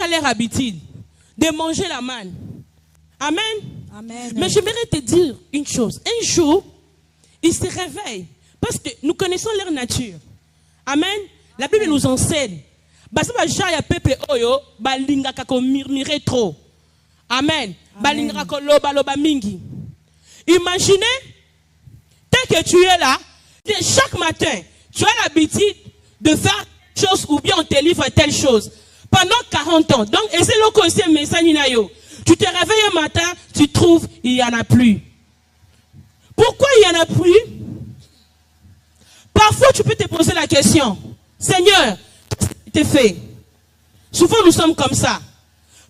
pas leur habitude de manger la manne. Amen. Amen. Mais j'aimerais te dire une chose. Un jour, ils se réveillent. Parce que nous connaissons leur nature. Amen. La Bible nous enseigne. Parce que il y a peuple oyo, balinga kako murmurer trop. Amen. Balinga kako loba mingi. Imaginez, tant que tu es là, chaque matin, tu as l'habitude de faire telle chose ou bien on te livre telle chose. Pendant 40 ans. Donc, et c'est là qu'on sait, mais ça n'y a yo. Tu te réveilles un matin, tu trouves, il n'y en a plus. Pourquoi il n'y en a plus? Parfois, tu peux te poser la question. Seigneur, qu'est-ce que tu fait? Souvent, nous sommes comme ça.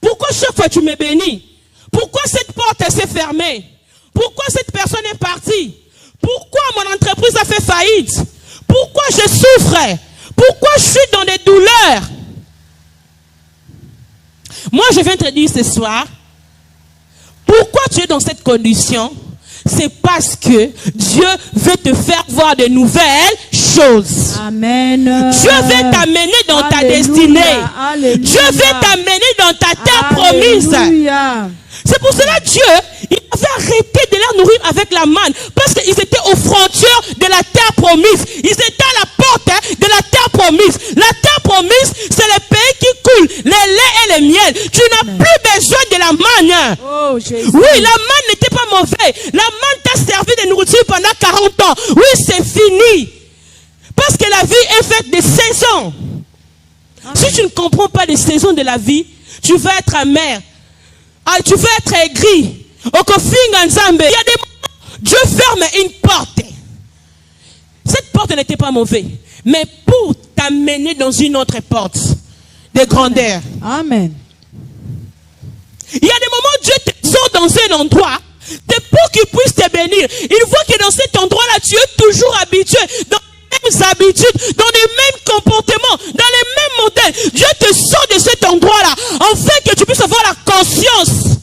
Pourquoi chaque fois tu me bénis? Pourquoi cette porte s'est fermée? Pourquoi cette personne est partie? Pourquoi mon entreprise a fait faillite? Pourquoi je souffre? Pourquoi je suis dans des douleurs? Moi, je viens te dire ce soir, pourquoi tu es dans cette condition? C'est parce que Dieu veut te faire voir de nouvelles choses. Amen. Dieu veut t'amener dans ta destinée. Alléluia. Dieu veut t'amener dans ta terre promise. C'est pour cela Dieu, il avait arrêté de les nourrir avec la manne. Parce qu'ils étaient aux frontières de la terre promise. Ils étaient à la porte de la terre promise. La terre promise, c'est le pays qui coule les laits et le miel. Tu n'as plus besoin de la manne. Oh, Jésus. Oui, la manne n'était pas mauvaise. La manne t'a servi de nourriture pendant 40 ans. Oui, c'est fini. Parce que la vie est faite de saisons. Si tu ne comprends pas les saisons de la vie, tu vas être amer. Ah, tu vas être aigri. Il y a des moments, Dieu ferme une porte. Cette porte n'était pas mauvaise. Mais pour t'amener dans une autre porte de grandeur. Amen. Il y a des moments où Dieu te sort dans un endroit. C'est pour qu'il puisse te bénir. Il voit que dans cet endroit-là, tu es toujours habitué. Dans les mêmes habitudes, dans les mêmes comportements, dans les mêmes modèles. Dieu te sort de cet endroit-là, afin que tu puisses avoir la conscience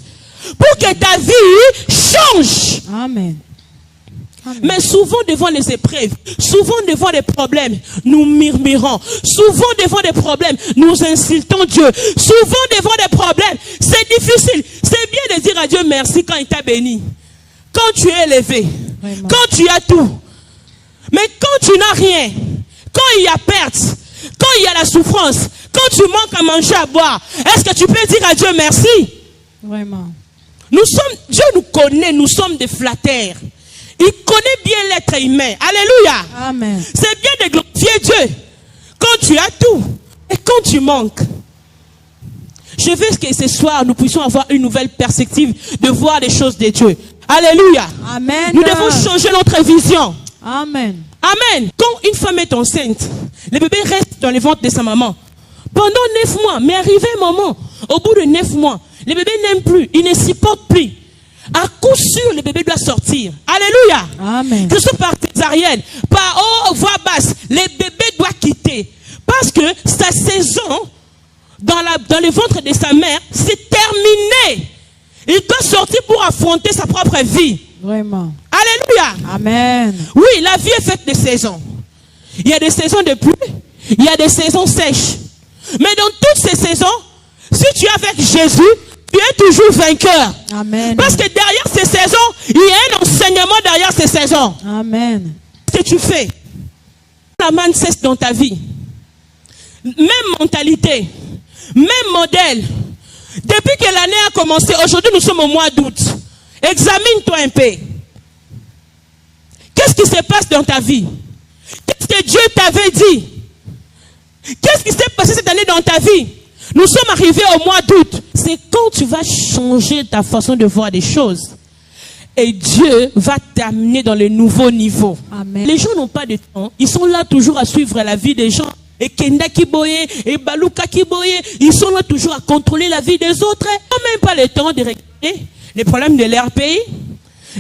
pour que ta vie change. Amen. Amen. Mais souvent devant les épreuves, souvent devant les problèmes, nous murmurons. Souvent devant des problèmes, nous insultons Dieu. Souvent devant des problèmes, c'est difficile. C'est bien de dire à Dieu merci quand il t'a béni. Quand tu es élevé, Vraiment. quand tu as tout. Mais quand tu n'as rien, quand il y a perte, quand il y a la souffrance, quand tu manques à manger, à boire, est-ce que tu peux dire à Dieu merci? Vraiment. Dieu nous connaît, nous sommes des flatteurs. Il connaît bien l'être humain. Alléluia. Amen. C'est bien de glorifier Dieu quand tu as tout et quand tu manques. Je veux que ce soir, nous puissions avoir une nouvelle perspective de voir les choses de Dieu. Alléluia. Amen. Nous devons changer notre vision. Amen. Amen. Quand une femme est enceinte, le bébé reste dans le ventre de sa maman. Pendant 9 mois, mais arrivé un moment, au bout de 9 mois, le bébé n'aime plus, il ne supporte plus. À coup sûr, le bébé doit sortir. Alléluia. Amen. Que ce soit par césarienne, par voix basse, le bébé doit quitter. Parce que sa saison dans le ventre de sa mère, c'est terminé. Il doit sortir pour affronter sa propre vie. Vraiment. Alléluia. Amen. Oui, la vie est faite de saisons. Il y a des saisons de pluie, il y a des saisons sèches. Mais dans toutes ces saisons, si tu es avec Jésus, tu es toujours vainqueur. Amen. Parce que derrière ces saisons, il y a un enseignement derrière ces saisons. Amen. Ce que tu fais, la manne cesse dans ta vie. Même mentalité, même modèle. Depuis que l'année a commencé, aujourd'hui nous sommes au mois d'août. Examine-toi un peu. Qu'est-ce qui se passe dans ta vie? Qu'est-ce que Dieu t'avait dit? Qu'est-ce qui s'est passé cette année dans ta vie? Nous sommes arrivés au mois d'août. C'est quand tu vas changer ta façon de voir des choses. Et Dieu va t'amener dans le nouveau niveau. Amen. Les gens n'ont pas de temps. Ils sont là toujours à suivre la vie des gens. Et Kenda Kiboye, et Baluka Kiboye, ils sont là toujours à contrôler la vie des autres. Ils n'ont même pas le temps de régler les problèmes de leur pays.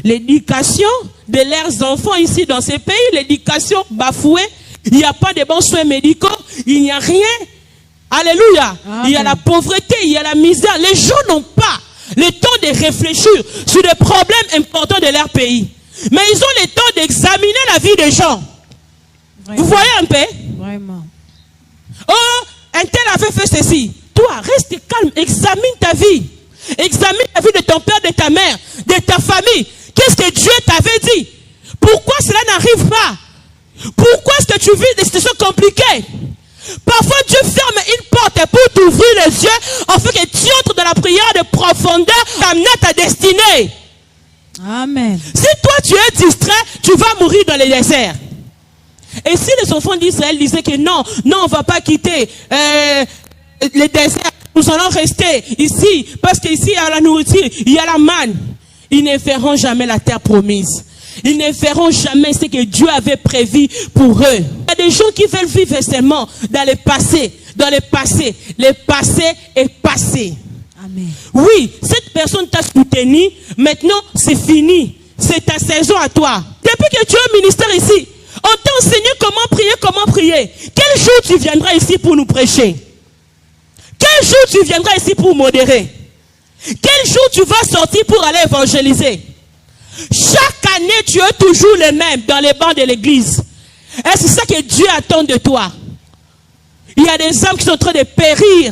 L'éducation de leurs enfants ici dans ces pays, l'éducation bafouée. Il n'y a pas de bons soins médicaux, il n'y a rien. Alléluia. Amen. Il y a la pauvreté, il y a la misère. Les gens n'ont pas le temps de réfléchir sur les problèmes importants de leur pays. Mais ils ont le temps d'examiner la vie des gens. Vraiment. Vous voyez un peu? Vraiment. Oh, un tel avait fait ceci. toi, reste calme, examine ta vie. Examine la vie de ton père, de ta mère, de ta famille. Qu'est-ce que Dieu t'avait dit? Pourquoi cela n'arrive pas? Pourquoi est-ce que tu vis des situations compliquées? Parfois Dieu ferme une porte pour t'ouvrir les yeux afin que tu entres dans la prière de profondeur, t'amener à ta destinée. Amen. Si toi tu es distrait, tu vas mourir dans le désert. Et si les enfants d'Israël disaient que non, on ne va pas quitter le désert, nous allons rester ici, parce qu'ici il y a la nourriture, il y a la manne, ils ne verront jamais la terre promise. Ils ne verront jamais ce que Dieu avait prévu pour eux. Il y a des gens qui veulent vivre seulement dans le passé. Dans le passé. Le passé est passé. Amen. Oui, cette personne t'a soutenu. Maintenant, c'est fini. C'est ta saison à toi. Depuis que tu es au ministère ici, on t'a enseigné comment prier. Quel jour tu viendras ici pour nous prêcher? Quel jour tu viendras ici pour modérer? Quel jour tu vas sortir pour aller évangéliser? Chaque année, tu es toujours le même dans les bancs de l'église. Et c'est ça que Dieu attend de toi. Il y a des âmes qui sont en train de périr.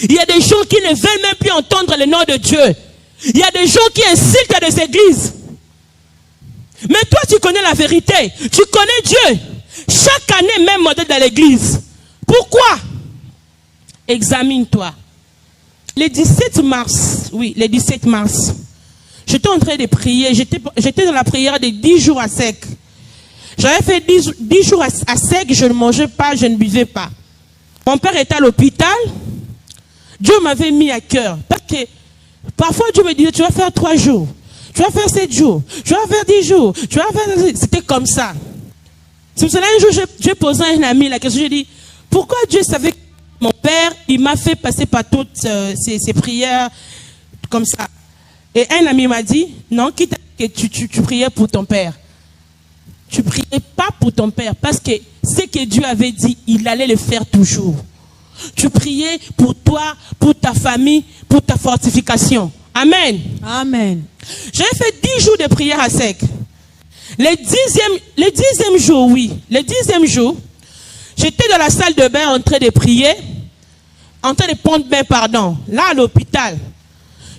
Il y a des gens qui ne veulent même plus entendre le nom de Dieu. Il y a des gens qui insultent des églises. Mais toi, tu connais la vérité. Tu connais Dieu. Chaque année, même modèle dans l'église. Pourquoi? Examine-toi. Le 17 mars, j'étais en train de prier. J'étais dans la prière de 10 jours à sec. J'avais fait 10 jours à sec, je ne mangeais pas, je ne buvais pas. Mon père était à l'hôpital. Dieu m'avait mis à cœur. Parce que parfois Dieu me disait, tu vas faire 3 jours. Tu vas faire 7 jours. Tu vas faire 10 jours. Tu vas faire... C'était comme ça. C'est pour cela un jour, j'ai posé à un ami la question, j'ai dit, pourquoi Dieu savait que mon père, il m'a fait passer par toutes ces prières comme ça. Et un ami m'a dit, non, quitte que tu priais pour ton père. Tu priais pas pour ton père, parce que ce que Dieu avait dit, il allait le faire toujours. Tu priais pour toi, pour ta famille, pour ta fortification. Amen. Amen. J'avais fait 10 jours de prière à sec. Le dixième jour, j'étais dans la salle de bain en train de prier, en train de prendre bain, là à l'hôpital.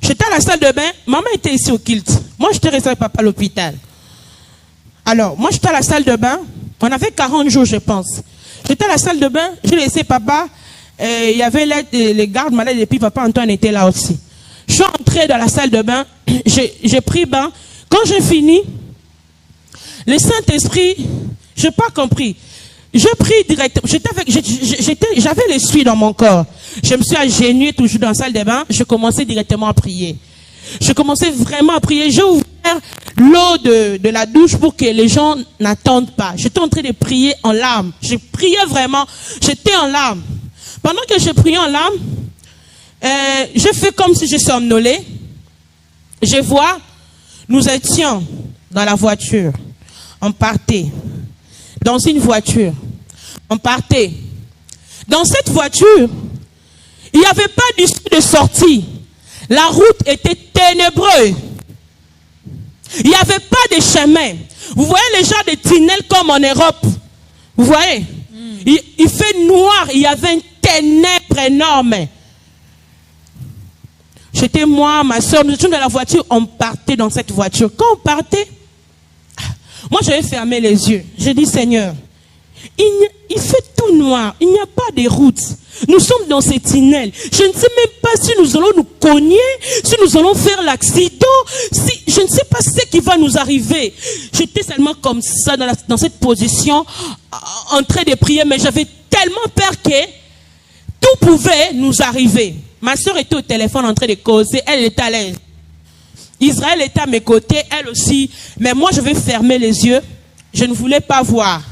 J'étais à la salle de bain, maman était ici au Kilt. Moi, j'étais resté avec papa à l'hôpital. Alors, moi, j'étais à la salle de bain. On avait 40 jours, je pense. J'étais à la salle de bain, j'ai laissé papa. Il y avait les gardes malades et puis papa Antoine était là aussi. Je suis entré dans la salle de bain, j'ai pris bain. Quand j'ai fini, le Saint-Esprit, je n'ai pas compris. Je prie directement. J'avais l'essuie dans mon corps. Je me suis agenouillé toujours dans la salle de bain. Je commençais directement à prier. Je commençais vraiment à prier. J'ai ouvert l'eau de la douche pour que les gens n'attendent pas. J'étais en train de prier en larmes. Je priais vraiment. J'étais en larmes. Pendant que je priais en larmes, je fais comme si je somnolais. Je vois, nous étions dans la voiture. On partait. Dans une voiture. On partait. Dans cette voiture, il n'y avait pas d'issue de sortie. La route était ténébreuse. Il n'y avait pas de chemin. Vous voyez les gens de tunnels comme en Europe. Vous voyez? Il fait noir. Il y avait une ténèbre énorme. J'étais moi, ma soeur, nous étions dans la voiture. On partait dans cette voiture. Quand on partait, moi j'avais fermé les yeux. J'ai dit, Seigneur, il fait tout noir. Il n'y a pas de route. Nous sommes dans ces tunnels. Je ne sais même pas si nous allons nous cogner, si nous allons faire l'accident, je ne sais pas ce qui va nous arriver. J'étais seulement comme ça, dans cette position, en train de prier, mais j'avais tellement peur que tout pouvait nous arriver. Ma soeur était au téléphone en train de causer, elle était à l'aise. Israël était à mes côtés, elle aussi, mais moi je vais fermer les yeux, je ne voulais pas voir.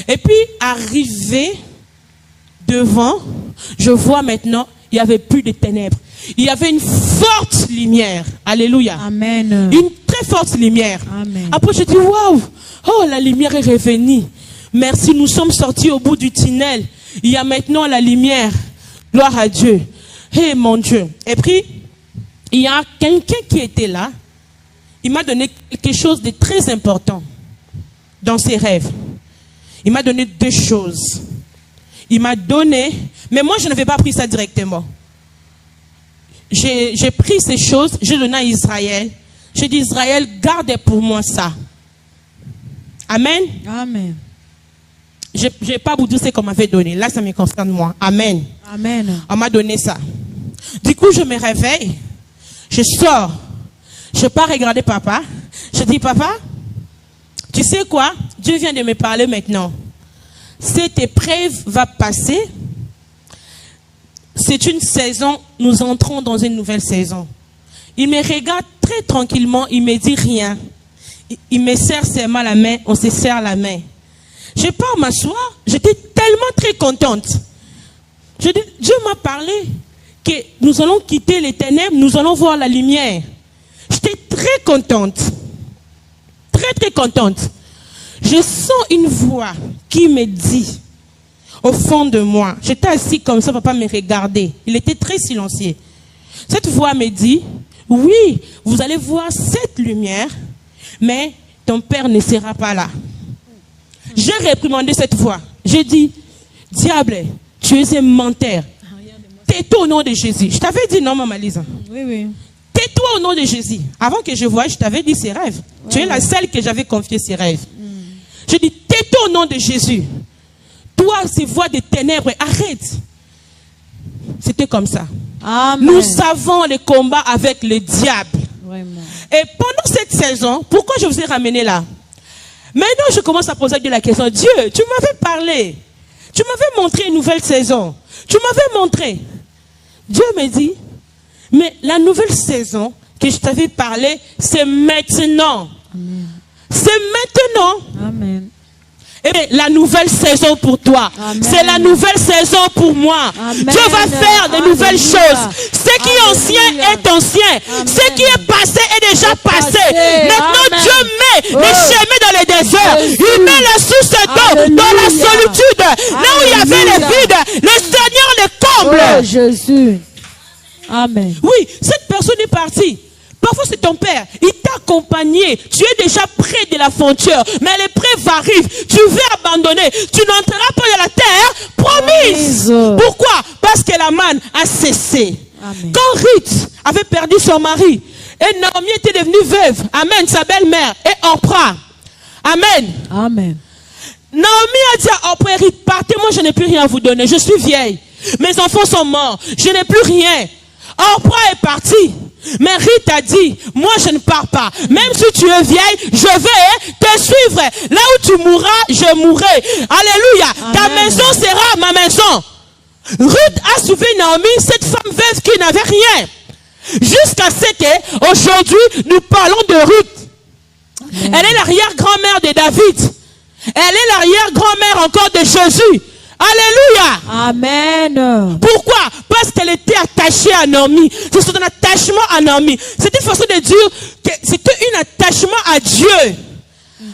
Et puis, arrivé devant, je vois maintenant, il n'y avait plus de ténèbres. Il y avait une forte lumière. Alléluia. Amen. Une très forte lumière. Amen. Après, je dis, waouh, oh, la lumière est revenue. Merci, nous sommes sortis au bout du tunnel. Il y a maintenant la lumière. Gloire à Dieu. Eh, mon Dieu. Et puis, il y a quelqu'un qui était là. Il m'a donné quelque chose de très important dans ses rêves. Il m'a donné 2 choses. Il m'a donné, mais moi je n'avais pas pris ça directement. j'ai pris ces choses, j'ai donné à Israël. J'ai dit, Israël, gardez pour moi ça. Amen. Amen. Je n'ai pas vous dire ce qu'on m'avait donné. Là, ça me concerne moi. Amen. Amen. On m'a donné ça. Du coup, je me réveille. Je sors. Je pars regarder papa. Je dis, papa, tu sais quoi? Dieu vient de me parler maintenant. Cette épreuve va passer. C'est une saison. Nous entrons dans une nouvelle saison. Il me regarde très tranquillement. Il me dit rien. Il me serre seulement la main. On se serre la main. Je pars m'asseoir. J'étais tellement très contente. Je dis, Dieu m'a parlé que nous allons quitter les ténèbres. Nous allons voir la lumière. J'étais très contente. Très, très contente. Je sens une voix qui me dit, au fond de moi, j'étais assis comme ça, papa me regardait. Il était très silencieux. Cette voix me dit, oui, vous allez voir cette lumière, mais ton père ne sera pas là. J'ai réprimandé cette voix. J'ai dit, diable, tu es un menteur. Tais-toi au nom de Jésus. Je t'avais dit non, maman Lisa. Oui, oui. Tais-toi au nom de Jésus. Avant que je voie, je t'avais dit ces rêves. Ouais, tu es la seule que j'avais confié ces rêves. Je dis, tais-toi au nom de Jésus. Toi, ces voix de ténèbres, arrête. C'était comme ça. Amen. Nous savons le combat avec le diable. Vraiment. Et pendant cette saison, pourquoi je vous ai ramené là? Maintenant, je commence à poser la question. Dieu, tu m'avais parlé. Tu m'avais montré une nouvelle saison. Tu m'avais montré. Dieu me dit, mais la nouvelle saison que je t'avais parlé, c'est maintenant. C'est maintenant. Amen. Et la nouvelle saison pour toi, c'est la nouvelle saison pour moi. Amen. Dieu va faire de nouvelles choses. Ce qui est ancien est ancien. Ce qui est passé est déjà passé. Maintenant, Dieu met des chemins dans les déserts. Il met la source d'eau dans la solitude. Là où il y avait les vides, le Seigneur les comble. Oh, Jésus. Amen. Oui, cette personne est partie. Parfois c'est ton père, il t'a accompagné, tu es déjà près de la frontière, mais l'épreuve arrive, tu veux abandonner, tu n'entreras pas dans la terre promise. Pourquoi? Parce que la manne a cessé. Amen. Quand Ruth avait perdu son mari, et Naomi était devenue veuve, amen, sa belle-mère, et Orpah, amen. Amen. Naomi a dit à Orpah, Ruth, partez, moi je n'ai plus rien à vous donner, je suis vieille, mes enfants sont morts, je n'ai plus rien. Orpah est partie. Mais Ruth a dit, moi je ne pars pas. Même si tu es vieille, je vais te suivre. Là où tu mourras, je mourrai. Alléluia. Amen. Ta maison sera ma maison. Ruth a sauvé Naomi, cette femme veuve qui n'avait rien. Jusqu'à ce que, aujourd'hui, nous parlons de Ruth. Amen. Elle est l'arrière-grand-mère de David. Elle est l'arrière-grand-mère encore de Jésus. Alléluia. Amen. Pourquoi? Parce qu'elle était attachée à Naomi. C'est son attachement à Naomi. C'est une façon de dire que c'était un attachement à Dieu.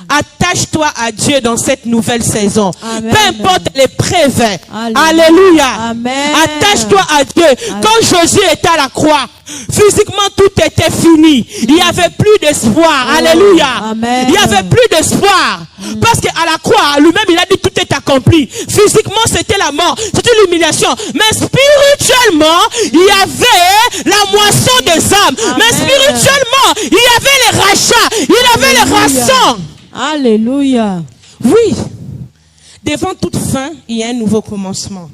Attache-toi à Dieu dans cette nouvelle saison. Amen. Peu importe l'épreuve. Alléluia. Amen. Attache-toi à Dieu. Amen. Quand Jésus était à la croix, physiquement tout était fini. Il n'y avait plus d'espoir. Alléluia. Amen. Il n'y avait plus d'espoir. Parce qu'à la croix, lui-même, il a dit tout est accompli. Physiquement, c'était la mort. C'était l'humiliation. Mais spirituellement, il y avait la moisson des âmes. Amen. Mais spirituellement, il y avait les rachats. Il y avait les rançons. Alléluia. Oui. Devant toute fin, il y a un nouveau commencement.